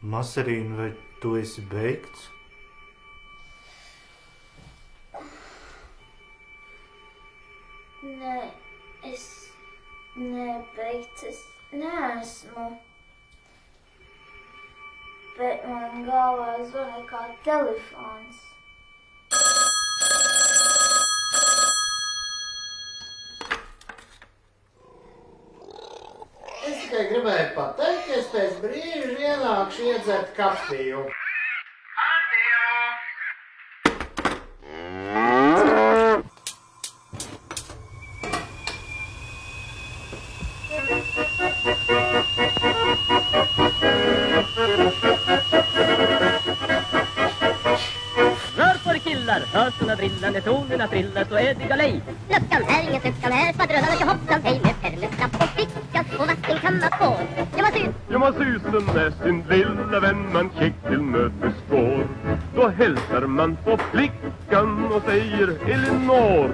Mazarīn, vai tu esi beigts? Nē, es nebeigts, es neesmu. Bet man galvā zvana kā telefons. Es tikai gribēju pateikt, ka es pēc brīža ienākšu iedzert kafiju. Rör på er killar, hörsarna drillar, när tonerna trillar så är det galej. Luckan här, ingen luckan här, skvadrönnarna kör hoppsan hej med pärleknapp och fickas och vatten kan man få. Ja, man susen med sin lilla vän man käck till mötes går. Då hälsar man på flickan och säger Elinor.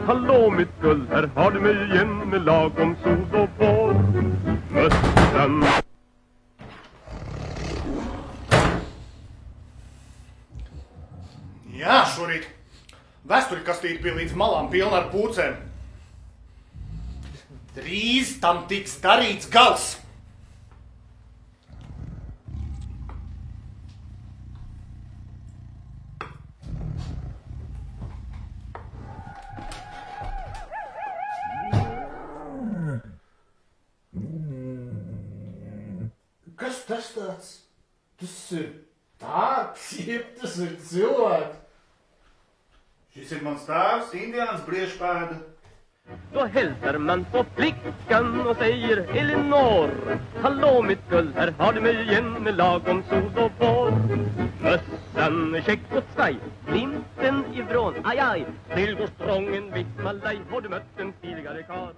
Hallå mitt gull, här har du mig igen med lagom sol och vår. Mössan. Jā, šorīt vēsturikastīte bija līdz malām pilna ar pūcēm. Drīz tam tiks darīts gals. Kas tas tāds? Tas ir tāds, jeb tas ir cilvēks. Šis ir mans tēvs, Indiāns Briežpēda. Då hälsar man på flickan och säger Elinor. Hallå mitt gull, här har du mig igen med lagom sol och vår. Mössan är check och skaj, glimten ifrån, aj aj. Till går strången vid Malaj, har du mött en tidigare karl?